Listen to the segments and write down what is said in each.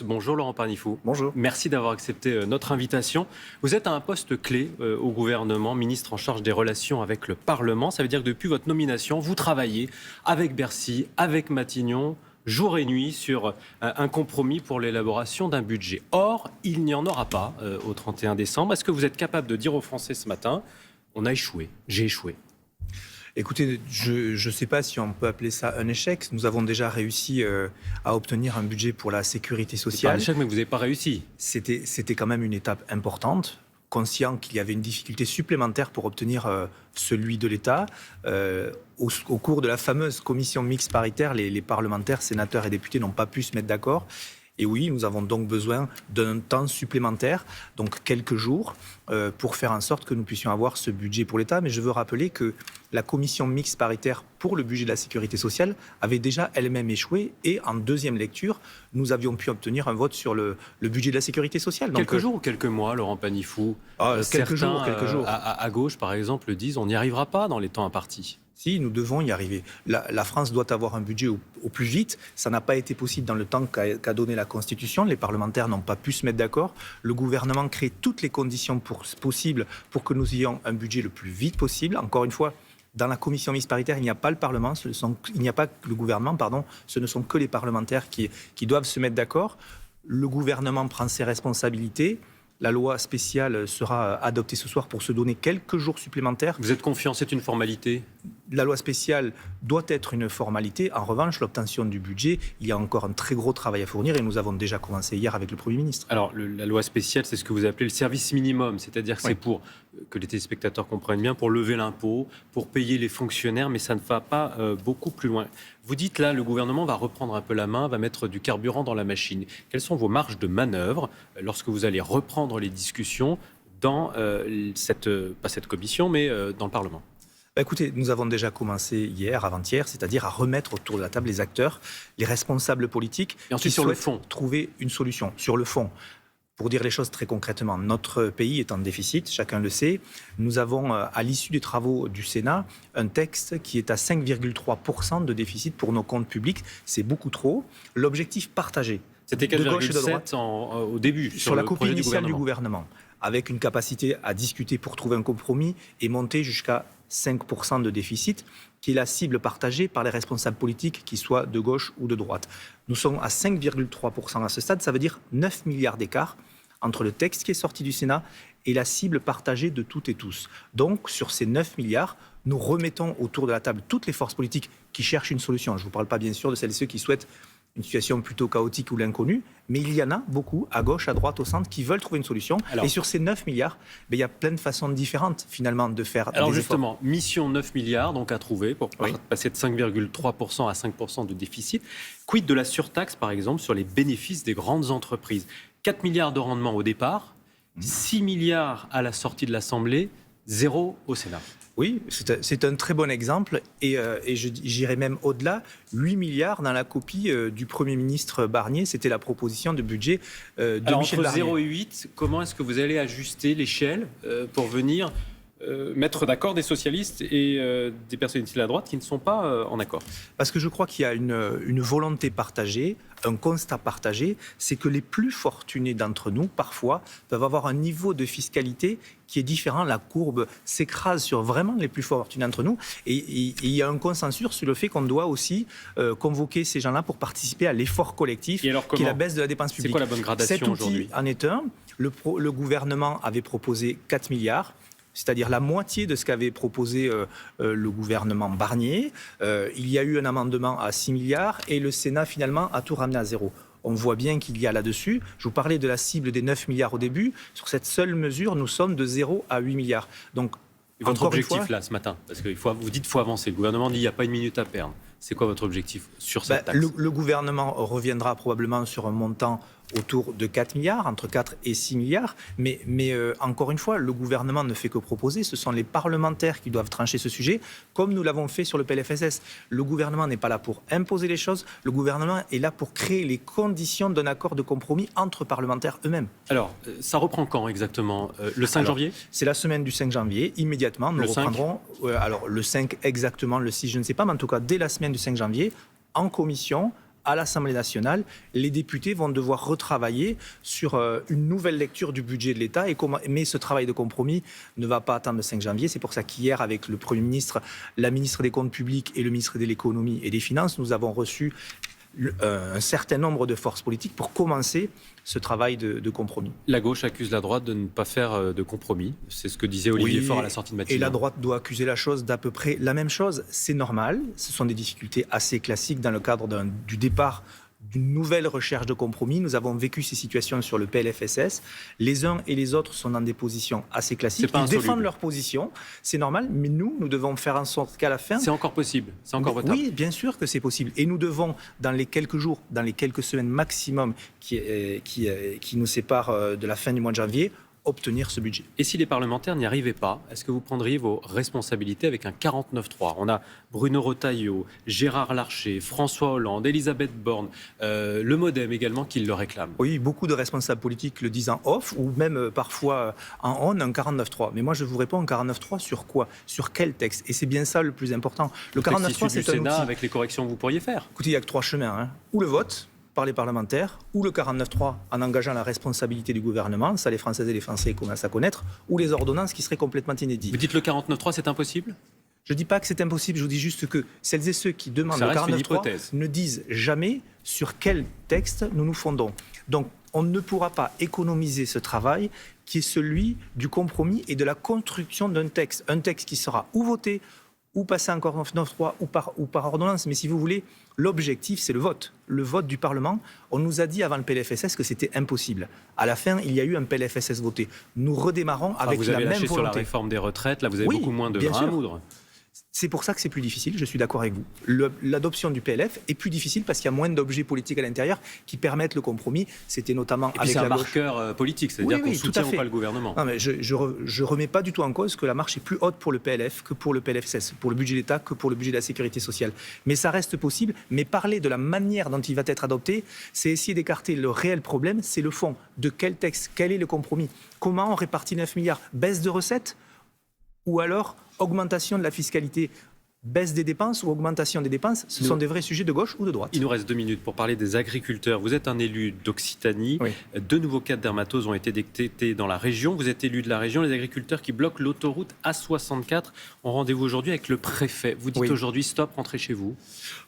Bonjour Laurent Parnifou. Bonjour. Merci d'avoir accepté notre invitation. Vous êtes à un poste clé au gouvernement, ministre en charge des relations avec le Parlement. Ça veut dire que depuis votre nomination, vous travaillez avec Bercy, avec Matignon, jour et nuit sur un compromis pour l'élaboration d'un budget. Or, il n'y en aura pas au 31 décembre. Est-ce que vous êtes capable de dire aux Français ce matin, on a échoué, j'ai échoué? Écoutez, je ne sais pas si on peut appeler ça un échec. Nous avons déjà réussi à obtenir un budget pour la sécurité C'est pas un sociale. échec, mais vous n'avez pas réussi. C'était quand même une étape importante, conscient qu'il y avait une difficulté supplémentaire pour obtenir celui de l'État. Au cours de la fameuse commission mixte paritaire, les parlementaires, sénateurs et députés n'ont pas pu se mettre d'accord. Et oui, nous avons donc besoin d'un temps supplémentaire, donc quelques jours, pour faire en sorte que nous puissions avoir ce budget pour l'État. Mais je veux rappeler que la commission mixte paritaire pour le budget de la sécurité sociale avait déjà elle-même échoué. Et en deuxième lecture, nous avions pu obtenir un vote sur le budget de la sécurité sociale. Donc, Quelques jours ou quelques mois, Laurent Parnifou? quelques jours. À gauche, par exemple, disent on n'y arrivera pas dans les temps impartis. Si, nous devons y arriver. La France doit avoir un budget au plus vite. Ça n'a pas été possible dans le temps qu'a donné la Constitution. Les parlementaires n'ont pas pu se mettre d'accord. Le gouvernement crée toutes les conditions possibles pour que nous ayons un budget le plus vite possible. Encore une fois, dans la commission mixte paritaire, il n'y a pas le Parlement, il n'y a pas le gouvernement, pardon. Ce ne sont que les parlementaires qui doivent se mettre d'accord. Le gouvernement prend ses responsabilités. La loi spéciale sera adoptée ce soir pour se donner quelques jours supplémentaires. Vous êtes confiant, c'est une formalité? La loi spéciale doit être une formalité. En revanche, l'obtention du budget, il y a encore un très gros travail à fournir et nous avons déjà commencé hier avec le Premier ministre. Alors, la loi spéciale, c'est ce que vous appelez le service minimum, c'est-à-dire que c'est pour, que les téléspectateurs comprennent bien, pour lever l'impôt, pour payer les fonctionnaires, mais ça ne va pas beaucoup plus loin. Vous dites là, le gouvernement va reprendre un peu la main, va mettre du carburant dans la machine. Quelles sont vos marges de manœuvre lorsque vous allez reprendre les discussions dans pas cette commission, mais dans le Parlement? Écoutez, nous avons déjà commencé hier, avant-hier, c'est-à-dire à remettre autour de la table les acteurs, les responsables politiques Et ensuite, qui sur le souhaitent fond, trouver une solution. Sur le fond, pour dire les choses très concrètement, notre pays est en déficit, chacun le sait. Nous avons, à l'issue des travaux du Sénat, un texte qui est à 5,3% de déficit pour nos comptes publics. C'est beaucoup trop. L'objectif partagé c'était de gauche et de droite 4,7 au début, sur la le copie projet initiale du gouvernement, avec une capacité à discuter pour trouver un compromis et monter jusqu'à 5% de déficit, qui est la cible partagée par les responsables politiques, qu'ils soient de gauche ou de droite. Nous sommes à 5,3% à ce stade, ça veut dire 9 milliards d'écart entre le texte qui est sorti du Sénat et la cible partagée de toutes et tous. Donc, sur ces 9 milliards, nous remettons autour de la table toutes les forces politiques qui cherchent une solution. Je ne vous parle pas bien sûr de celles et ceux qui souhaitent une situation plutôt chaotique ou l'inconnu, mais il y en a beaucoup, à gauche, à droite, au centre, qui veulent trouver une solution. Et sur ces 9 milliards, il y a plein de façons différentes, finalement, de faire Alors des justement, efforts. mission 9 milliards donc à trouver pour passer de 5,3% à 5% de déficit. Quid de la surtaxe, par exemple, sur les bénéfices des grandes entreprises? 4 milliards de rendement au départ, 6 milliards à la sortie de l'Assemblée, 0 au Sénat. Oui, c'est un très bon exemple et j'irai même au-delà. 8 milliards dans la copie du Premier ministre Barnier, c'était la proposition de budget de Alors, Michel entre Barnier. 0 et 8, comment est-ce que vous allez ajuster l'échelle pour venir mettre d'accord des socialistes et des personnalités de la droite qui ne sont pas en accord? Parce que je crois qu'il y a une volonté partagée, un constat partagé, c'est que les plus fortunés d'entre nous, parfois, peuvent avoir un niveau de fiscalité qui est différent. La courbe s'écrase sur vraiment les plus fortunés d'entre nous. Et il y a un consensus sur le fait qu'on doit aussi convoquer ces gens-là pour participer à l'effort collectif, qui est la baisse de la dépense publique. C'est quoi la bonne gradation aujourd'hui? Cet outil en est un. Le gouvernement avait proposé 4 milliards. C'est-à-dire la moitié de ce qu'avait proposé le gouvernement Barnier. Il y a eu un amendement à 6 milliards et le Sénat, finalement, a tout ramené à zéro. On voit bien qu'il y a là-dessus. Je vous parlais de la cible des 9 milliards au début. Sur cette seule mesure, nous sommes de 0 à 8 milliards. Donc, votre objectif, là, ce matin, parce que vous dites qu'il faut avancer. Le gouvernement dit qu'il n'y a pas une minute à perdre. C'est quoi votre objectif sur cette taxe? Le gouvernement reviendra probablement sur un montant autour de 4 milliards, entre 4 et 6 milliards. Mais encore une fois, le gouvernement ne fait que proposer. Ce sont les parlementaires qui doivent trancher ce sujet, comme nous l'avons fait sur le PLFSS. Le gouvernement n'est pas là pour imposer les choses. Le gouvernement est là pour créer les conditions d'un accord de compromis entre parlementaires eux-mêmes. Alors, ça reprend quand exactement? Le 5 janvier? C'est la semaine du 5 janvier. Immédiatement, nous reprendrons... alors, le 5 exactement, le 6, je ne sais pas, mais en tout cas, dès la semaine du 5 janvier, en commission, à l'Assemblée nationale, les députés vont devoir retravailler sur une nouvelle lecture du budget de l'État. Mais ce travail de compromis ne va pas attendre le 5 janvier. C'est pour ça qu'hier, avec le Premier ministre, la ministre des Comptes publics et le ministre de l'Économie et des Finances, nous avons reçu un certain nombre de forces politiques pour commencer ce travail de compromis. La gauche accuse la droite de ne pas faire de compromis. C'est ce que disait Olivier Faure à la sortie de Matignon. Et la droite doit accuser la chose d'à peu près la même chose. C'est normal. Ce sont des difficultés assez classiques dans le cadre du départ d'une nouvelle recherche de compromis. Nous avons vécu ces situations sur le PLFSS. Les uns et les autres sont dans des positions assez classiques. Ils défendent leur position, c'est normal, mais nous devons faire en sorte qu'à la fin... C'est encore possible, c'est encore votable. Oui, bien sûr que c'est possible. Et nous devons, dans les quelques jours, dans les quelques semaines maximum qui nous séparent de la fin du mois de janvier, obtenir ce budget. Et si les parlementaires n'y arrivaient pas, est-ce que vous prendriez vos responsabilités avec un 49-3 ? On a Bruno Retailleau, Gérard Larcher, François Hollande, Elisabeth Borne, le Modem également qui le réclame. Oui, beaucoup de responsables politiques le disent en off ou même parfois en on, un 49-3. Mais moi, je vous réponds, un 49-3 sur quoi ? Sur quel texte ? Et c'est bien ça le plus important. Le 49-3, c'est un Sénat outil. Avec les corrections que vous pourriez faire. Écoutez, il n'y a que trois chemins. Ou le vote par les parlementaires, ou le 49-3 en engageant la responsabilité du gouvernement, ça les Françaises et les Français commencent à connaître, ou les ordonnances qui seraient complètement inédites. Vous dites le 49-3, c'est impossible ? Je ne dis pas que c'est impossible, je vous dis juste que celles et ceux qui demandent le 49-3 ne disent jamais sur quel texte nous nous fondons. Donc on ne pourra pas économiser ce travail qui est celui du compromis et de la construction d'un texte. Un texte qui sera ou voté, ou passer en 49-3 ou par ordonnance. Mais si vous voulez, l'objectif, c'est le vote du Parlement. On nous a dit avant le PLFSS que c'était impossible. À la fin, il y a eu un PLFSS voté. Nous redémarrons avec la même volonté. Vous avez lâché sur la réforme des retraites, là vous avez beaucoup moins de grains à moudre. C'est pour ça que c'est plus difficile, je suis d'accord avec vous. L'adoption du PLF est plus difficile parce qu'il y a moins d'objets politiques à l'intérieur qui permettent le compromis. C'était notamment avec la gauche. C'est un marqueur politique, c'est-à-dire qu'on soutient ou pas le gouvernement. Non, mais je remets pas du tout en cause que la marche est plus haute pour le PLF que pour le PLFSS, pour le budget de l'État que pour le budget de la sécurité sociale. Mais ça reste possible. Mais parler de la manière dont il va être adopté, c'est essayer d'écarter le réel problème, c'est le fond. De quel texte ? Quel est le compromis ? Comment on répartit 9 milliards ? Baisse de recettes ? Ou alors augmentation de la fiscalité, baisse des dépenses ou augmentation des dépenses, ce sont des vrais sujets de gauche ou de droite. Il nous reste 2 minutes pour parler des agriculteurs. Vous êtes un élu d'Occitanie. Oui. 2 nouveaux cas de dermatose ont été détectés dans la région. Vous êtes élu de la région. Les agriculteurs qui bloquent l'autoroute A64 ont rendez-vous aujourd'hui avec le préfet. Vous dites aujourd'hui stop, rentrez chez vous.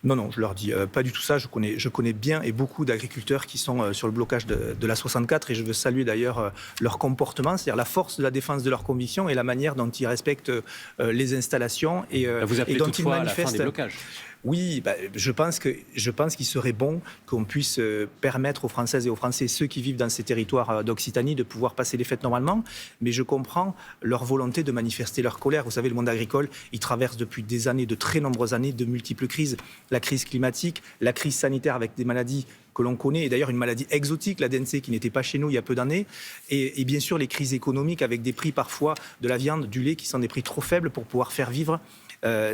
Non, je leur dis pas du tout ça. Je connais bien et beaucoup d'agriculteurs qui sont sur le blocage de l'A64 et je veux saluer d'ailleurs leur comportement, c'est-à-dire la force de la défense de leurs convictions et la manière dont ils respectent les installations et dont ils manifestent. À la fin des blocages. Oui, je pense qu'il serait bon qu'on puisse permettre aux Françaises et aux Français, ceux qui vivent dans ces territoires d'Occitanie, de pouvoir passer les fêtes normalement. Mais je comprends leur volonté de manifester leur colère. Vous savez, le monde agricole, il traverse depuis des années, de très nombreuses années, de multiples crises. La crise climatique, la crise sanitaire avec des maladies que l'on connaît, et d'ailleurs une maladie exotique, la DNC, qui n'était pas chez nous il y a peu d'années, et bien sûr les crises économiques avec des prix parfois de la viande, du lait, qui sont des prix trop faibles pour pouvoir faire vivre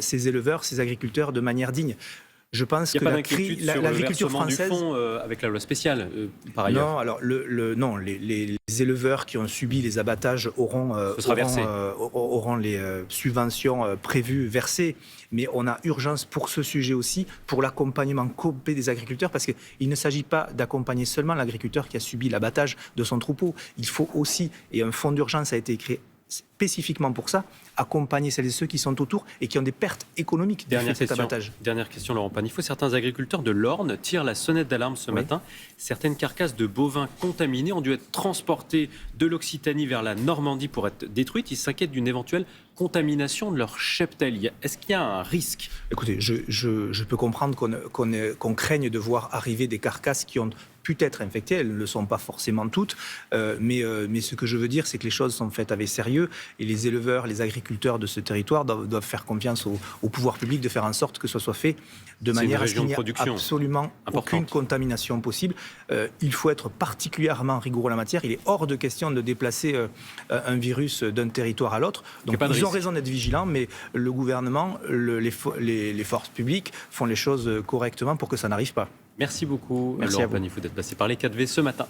ces éleveurs, ces agriculteurs de manière digne. Je pense que l'agriculture française, du fonds avec la loi spéciale, par ailleurs. Non, alors les éleveurs qui ont subi les abattages auront les subventions prévues versées. Mais on a urgence pour ce sujet aussi, pour l'accompagnement complet des agriculteurs, parce qu'il ne s'agit pas d'accompagner seulement l'agriculteur qui a subi l'abattage de son troupeau. Il faut aussi, et un fonds d'urgence a été créé spécifiquement pour ça, accompagner celles et ceux qui sont autour et qui ont des pertes économiques de cet abattage. Dernière question, Laurent Panifo. Certains agriculteurs de l'Orne tirent la sonnette d'alarme ce matin. Certaines carcasses de bovins contaminés ont dû être transportées de l'Occitanie vers la Normandie pour être détruites. Ils s'inquiètent d'une éventuelle contamination de leur cheptel. Est-ce qu'il y a un risque ? Écoutez, je peux comprendre qu'on craigne de voir arriver des carcasses qui ont pu être infectées. Elles ne le sont pas forcément toutes. Mais ce que je veux dire, c'est que les choses sont faites avec sérieux et les éleveurs, les agriculteurs de ce territoire doivent faire confiance au pouvoir public de faire en sorte que ce soit fait de manière à ce qu'il n'y ait absolument aucune contamination possible. Il faut être particulièrement rigoureux en la matière. Il est hors de question de déplacer un virus d'un territoire à l'autre. Donc ils ont raison d'être vigilants, mais le gouvernement, les forces publiques font les choses correctement pour que ça n'arrive pas. Merci beaucoup, Laurent Panifo, d'être passé par les 4V ce matin.